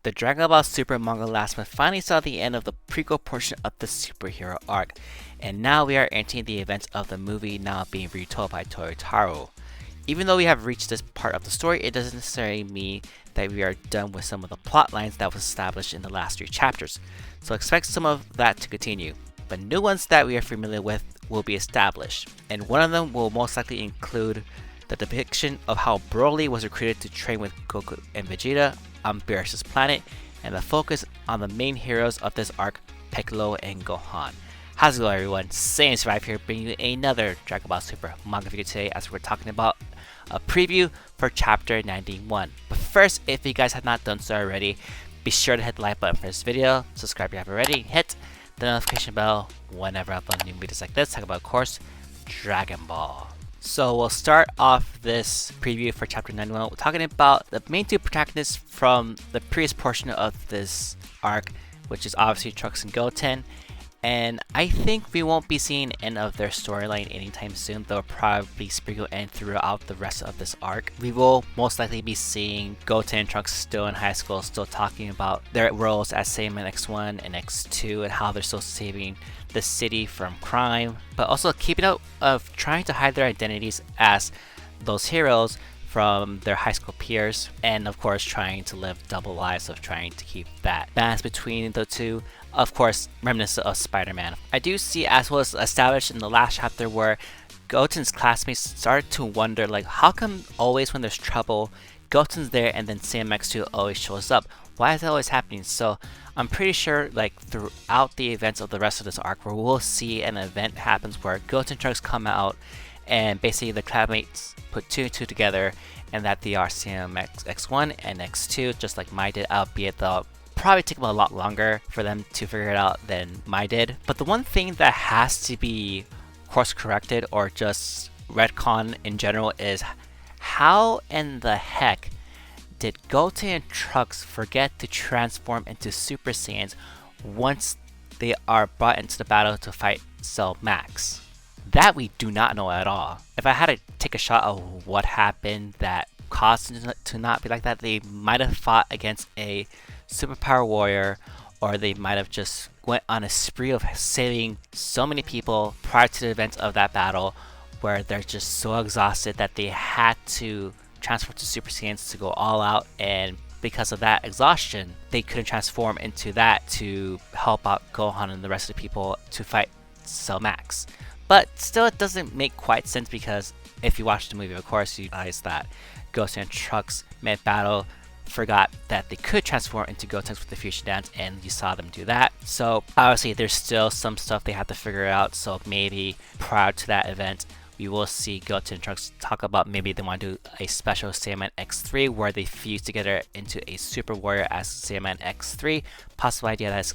The Dragon Ball Super manga last month finally saw the end of the prequel portion of the superhero arc, and now we are entering the events of the movie now being retold by Toyotaro. Even though we have reached this part of the story, it doesn't necessarily mean that we are done with some of the plot lines that was established in the last 3 chapters, so expect some of that to continue. But new ones that we are familiar with will be established, and one of them will most likely include the depiction of how Broly was recruited to train with Goku and Vegeta on Beerus' planet, and the focus on the main heroes of this arc, Piccolo and Gohan. How's it going, everyone? Saiyan Survive here, bringing you another Dragon Ball Super manga video today as we're talking about a preview for chapter 91. But first, if you guys have not done so already, be sure to hit the like button for this video, subscribe if you haven't already, hit the notification bell whenever I upload new videos like this, talk about, of course, Dragon Ball. So we'll start off this preview for chapter 91 talking about the main 2 protagonists from the previous portion of this arc, which is obviously Trunks and Goten. And I think we won't be seeing the end of their storyline anytime soon. They'll probably sprinkle in throughout the rest of this arc. We will most likely be seeing Goten and Trunks still in high school, still talking about their roles as Saiyaman X1 and X2 and how they're still saving the city from crime, but also keeping up of trying to hide their identities as those heroes from their high school peers, and of course trying to live double lives of trying to keep that balance between the two. Of course, reminiscent of Spider-Man. I do see, as was established in the last chapter, where Goten's classmates started to wonder, like, how come always when there's trouble, Goten's there and then Sam X2 always shows up? Why is that always happening? So I'm pretty sure, like, throughout the events of the rest of this arc, where we'll see an event happens where Goten and Trunks come out and basically the classmates put 2 and 2 together, and that they are Sam X1 and X2, just like Mai did, albeit they'll probably take them a lot longer for them to figure it out than Mai did. But the one thing that has to be course corrected or just retcon in general is how in the heck did Goten and Trunks forget to transform into Super Saiyans once they are brought into the battle to fight Cell Max? That we do not know at all. If I had to take a shot of what happened that caused it to not be like that, they might have fought against a superpower warrior, or they might have just went on a spree of saving so many people prior to the events of that battle, where they're just so exhausted that they had to transform to Super Saiyans to go all out, and because of that exhaustion, they couldn't transform into that to help out Gohan and the rest of the people to fight Cell Max. But still, it doesn't make quite sense, because if you watch the movie, of course, you realize that Goten and Trunks mid-battle forgot that they could transform into Gotenks with the fusion dance, and you saw them do that. So obviously there's still some stuff they have to figure out, so maybe prior to that event we will see Goten and Trunks talk about maybe they want to do a special Saiyaman X3 where they fuse together into a super warrior as Saiyaman X3. Possible idea that's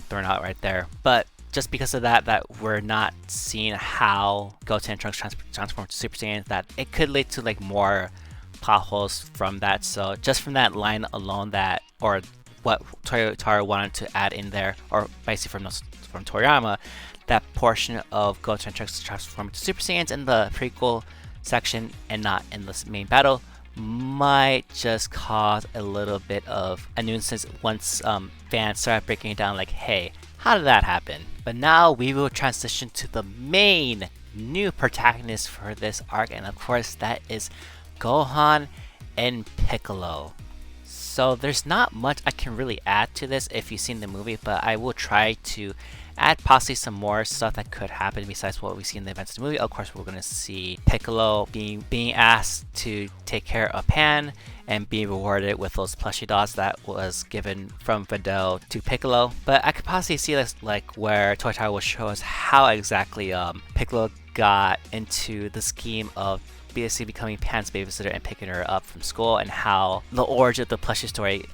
thrown out right there, but just because of that we're not seeing how Goten and Trunks transform to Super Saiyan, that it could lead to like more plot holes from that. So just from that line alone, that, or what Toyotaro wanted to add in there, or basically from Toriyama, that portion of Goten and Trunks transforming to Super Saiyans in the prequel section and not in the main battle might just cause a little bit of a nuisance once fans start breaking it down, like, hey, how did that happen? But now we will transition to the main new protagonist for this arc, and of course that is Gohan and Piccolo. So there's not much I can really add to this if you've seen the movie, but I will try to add possibly some more stuff that could happen besides what we see in the events of the movie. Of course, we're going to see Piccolo being asked to take care of Pan and being rewarded with those plushie dolls that was given from Hedo to Piccolo. But I could possibly see this, like, where Toyotaro will show us how exactly Piccolo got into the scheme of basically becoming Pan's babysitter and picking her up from school, and how the origin of the plushie story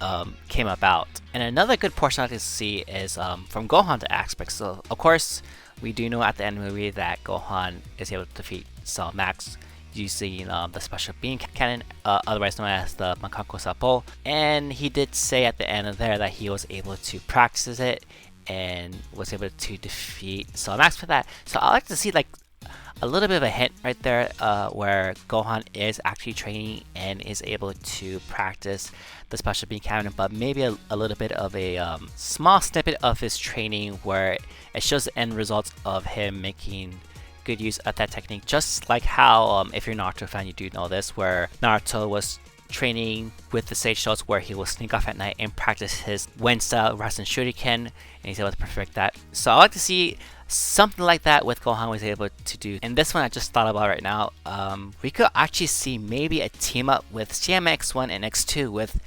came about. And another good portion I can see is from Gohan's aspects. So of course we do know at the end of the movie that Gohan is able to defeat Cell Max using the special beam cannon, otherwise known as the Makanko Sapo, and he did say at the end of there that he was able to practice it and was able to defeat Cell Max for that. So I like to see, like, a little bit of a hint right there where Gohan is actually training and is able to practice the special beam cannon, but maybe a little bit of a small snippet of his training where it shows the end results of him making good use of that technique. Just like how, if you're a Naruto fan, you do know this, where Naruto was training with the Sage Shows where he will sneak off at night and practice his Wind style Rasen Shuriken, and he's able to perfect that. So I like to see something like that with Gohan was able to do. And this one I just thought about right now, we could actually see maybe a team up with CMX1 and X2 with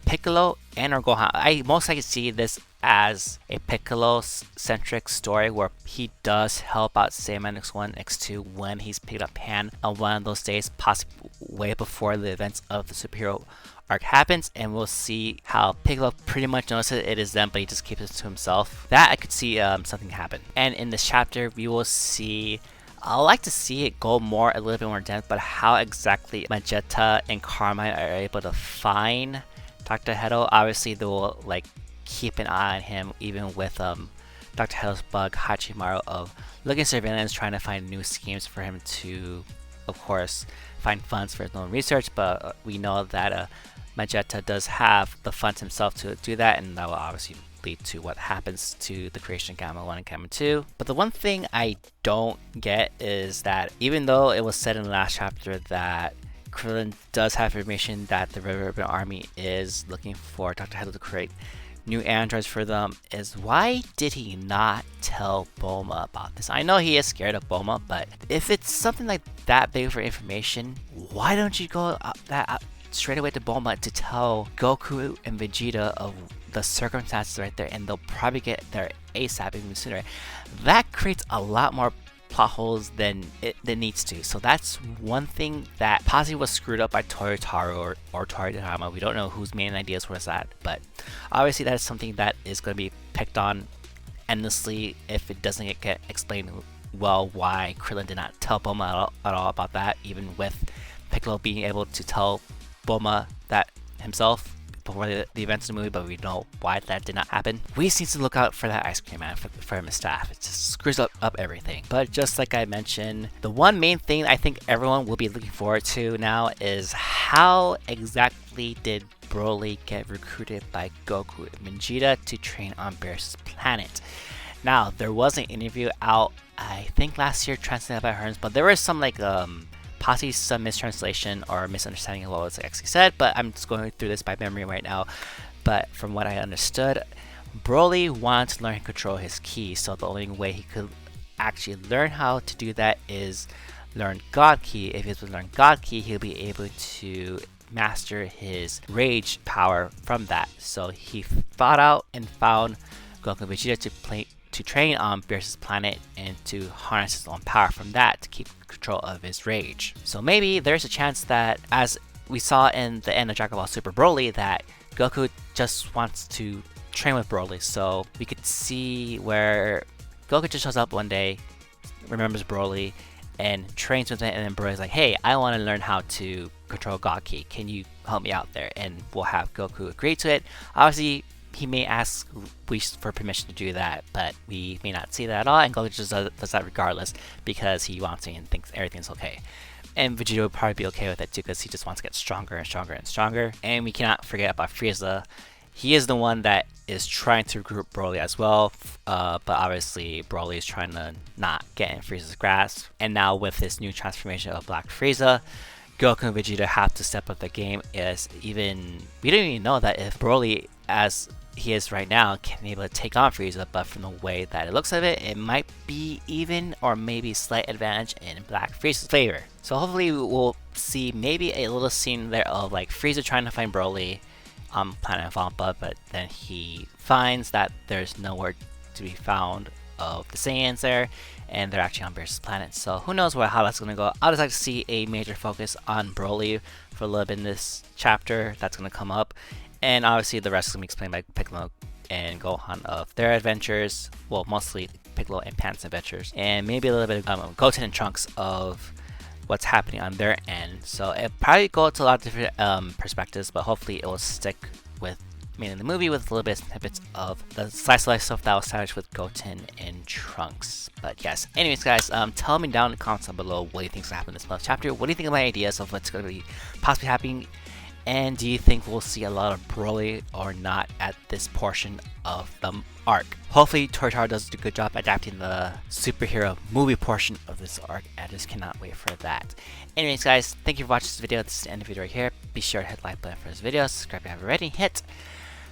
Piccolo and or Gohan. I most likely see this as a Piccolo-centric story where he does help out Saiyaman X1, X2 when he's picked up Pan on one of those days, possibly way before the events of the superhero arc happens, and we'll see how Piccolo pretty much notices it is them, but he just keeps it to himself. That I could see something happen. And in this chapter, we will see. I like to see it go a little bit more dense, but how exactly Vegeta and Carmine are able to find Dr. Hedo. Obviously, they will like keep an eye on him, even with Dr. Hedo's bug Hachimaru of looking surveillance, trying to find new schemes for him to, of course, find funds for his own research. But we know that Vegeta does have the funds himself to do that, and that will obviously lead to what happens to the creation of Gamma 1 and Gamma 2. But the one thing I don't get is that even though it was said in the last chapter that Krillin does have information that the Red Ribbon Army is looking for Dr. Hedo to create new androids for them, is why did he not tell Bulma about this? I know he is scared of Bulma, but if it's something like that big for information, why don't you go straight away to Bulma to tell Goku and Vegeta of the circumstances right there, and they'll probably get there ASAP even sooner. That creates a lot more plot holes than it needs to. So that's one thing that possibly was screwed up by Toyotaro or Toriyama. We don't know whose main ideas was that, but obviously that is something that is going to be picked on endlessly if it doesn't get explained well why Krillin did not tell Bulma at all about that, even with Piccolo being able to tell Bulma that himself before the events of the movie, but we know why that did not happen. We just need to look out for that ice cream man for him and staff. It just screws up everything. But just like I mentioned, the one main thing I think everyone will be looking forward to now is how exactly did Broly get recruited by Goku and Vegeta to train on Beerus' planet. Now, there was an interview out, I think last year, translated by Hearns, but there was some like possibly some mistranslation or misunderstanding of what was actually said, but I'm just going through this by memory right now. But from what I understood, Broly wanted to learn and control his ki, so the only way he could actually learn how to do that is learn God Ki. If he was to learn God Ki, he'll be able to master his rage power from that. So he thought out and found Goku and Vegeta to train on Beerus' planet and to harness his own power from that to keep control of his rage. So maybe there's a chance that, as we saw in the end of Dragon Ball Super Broly, that Goku just wants to train with Broly. So we could see where Goku just shows up one day, remembers Broly, and trains with him, and then Broly's like, hey, I want to learn how to control God Ki. Can you help me out there? And we'll have Goku agree to it. Obviously, he may ask Whis for permission to do that, but we may not see that at all, and Goku just does that regardless because he wants to and thinks everything's okay. And Vegeta would probably be okay with it too because he just wants to get stronger and stronger and stronger. And we cannot forget about Frieza. He is the one that is trying to recruit Broly as well, but obviously Broly is trying to not get in Frieza's grasp. And now with this new transformation of Black Frieza, Goku and Vegeta have to step up the game. We don't even know that if Broly, as he is right now, can be able to take on Frieza, but from the way that it looks of it, it might be even or maybe slight advantage in Black Frieza's favor. So hopefully we'll see maybe a little scene there of like Frieza trying to find Broly on planet Vampa, but then he finds that there's nowhere to be found of the Saiyans there, and they're actually on Beerus' planet. So who knows how that's going to go. I'd just like to see a major focus on Broly for a little bit in this chapter that's going to come up. And obviously the rest is going to be explained by Piccolo and Gohan of their adventures. Well, mostly Piccolo and Pan's adventures. And maybe a little bit of Goten and Trunks of what's happening on their end. So it probably go to a lot of different perspectives, but hopefully it will stick with made in the movie with a little bit of snippets of the slice of life stuff that was sandwiched with Goten and Trunks. But yes, anyways guys, tell me down in the comments down below what do you think is going to happen in this month chapter. What do you think of my ideas of what's going to be possibly happening? And do you think we'll see a lot of Broly or not at this portion of the arc? Hopefully Tortaro does a good job adapting the superhero movie portion of this arc. I just cannot wait for that. Anyways guys, thank you for watching this video. This is the end of the video right here. Be sure to hit the like button for this video. Subscribe if you haven't already. Hit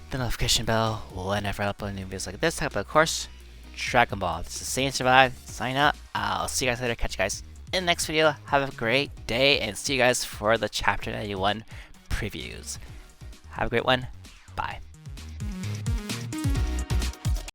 the notification bell whenever I upload new videos like this. But of course, Dragon Ball. This is Saiyan Survive. Sign up. I'll see you guys later. Catch you guys in the next video. Have a great day and see you guys for the chapter 91 previews. Have a great one. Bye.